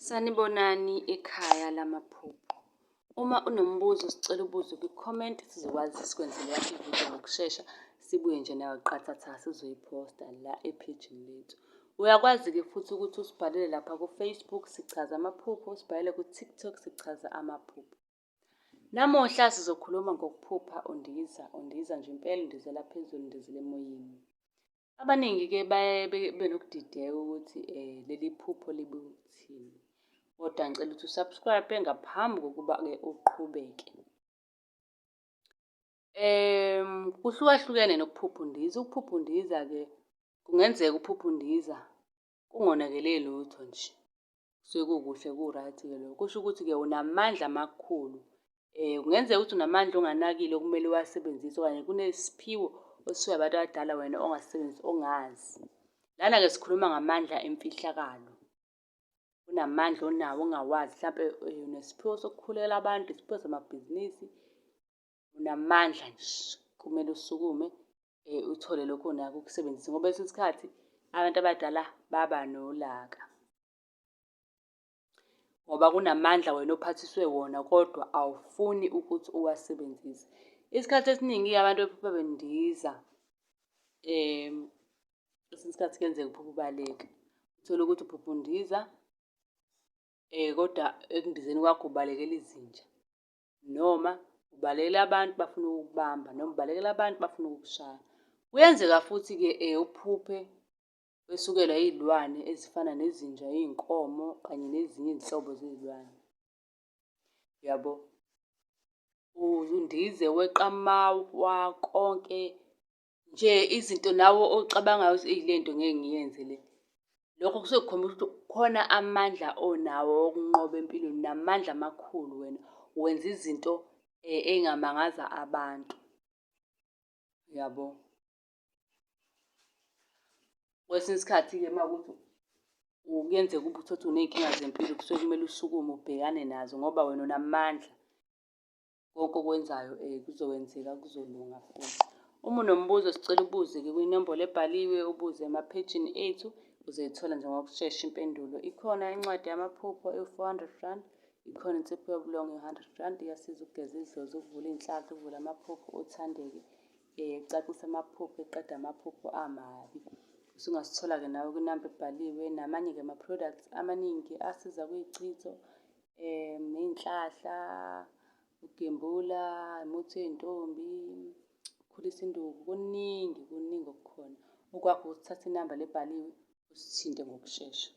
Sanibonani ekhaya lamaphupho. Uma unombuzo sicela ubuze kwi-comment sizokwazi sikwenzele yakho ividiyo ngokushesha. Sibuye nje nawe qathatha sizoyiphosta la ephejini lethu. Uyakwazi-ke futhi ukuthi usibhalele lapha ku-Facebook sichaza amaphupho, usibhalele ku-TikTok sichaza amaphupho. Namuhla sizokhuluma ngokuphupha undiza, undiza nje impela undizela phezulu, undizela emoyeni. Abaningi-ke baye benokudideka ukuthi leli phupho libe ukuthini. Kodwa ngicela ukuthi usubscribe ngaphambi kokuba-ke uqhubeke. Kuhlukahlukene nokuphupha undiza. Ukuphupha undiza-ke kungenzeka uphupha undiza kungonakele lutho nje. Kusuke kukuhle ku-right-ke lokho. Kusho ukuthi-ke unamandla amakhulu. Kungenzeka ukuthi unamandla onganakile okumele uwasebenzise okanye kunesiphiwo osiphiwe abantu abadala wena ongasisebenzisi ongazi. Lana-ke sikhuluma ngamandla emfihlakalo. Unamandla onawo ongawazi, hlampe unesiphiwo sokukhulekela abantu, isiphiwo samabhizinisi. Unamandla nje, kumele usukume uthole lokho onakho ukusebenzisa ngoba kwesinye isikhathi abantu abadala baba nolaka. Ngoba kunamandla wena ophathiswe wona kodwa awufuni ukuthi uwasebenzise. Isikhathi esiningi-ke abantu bephupha bendiza, kwesinye isikhathi kuyenzeka uphuphe ubaleka. Uthole ukuthi uphupha undiza kodwa ekundizeni kwakho ubalekela izinja. Noma ubalekela abantu bafuna ukukubamba, noma ubalekela abantu bafuna ukukushaya. Kuyenzeka futhi-ke uphuphe wesukelwa iy'lwane ezifana nezinja, iy'nkomo kanye nezinye izinhlobo zey'lwane. Yabo? Undize weqa amawa konke nje izinto nawe ocabangayo ukuthi le nto ngeke ngiyenze le. Lokho kusuke kukhombisa ukuthi kukhona amandla onawo okunqoba empilweni. Unamandla amakhulu wena, wenza izinto ey'ngamangaza abantu. Yabo? Kwesinye isikhathi-ke uma kuwukuthi kuyenzeka uthole ukuthi uney'nkinga zempilo kusuke kumele usukume ubhekane nazo ngoba wena unamandla. Konke okwenzayo kuzokwenzeka, kuzolunga futhi. Uma unombuzo sicela ubuze-ke kwinombolo ebhaliwe, ubuze emaphejini ethu uzoyithola nje ngokushesha impendulo. Ikhona incwadi yamaphupho eyi-R400, ikhona insipho yobulongwe eyi-R100. Iyasiza ukugeza idlozi, ukuvula iy'nhlanhla, ukuvula amaphupho, uthandeke, ecacisa amaphupho, eqeda amaphupho amabi. Usungasithola-ke nawe kwinamba ebhaliwe. Namanye-ke ama-products amaningi asiza kuy'chitho, ney'nhlahla, ukugembula, umuthi wey'ntombi, ukukhulisa induku. Kuningi okukhona. Okwakho ukuthatha inamba le ebhaliwe usithinte ngokushesha.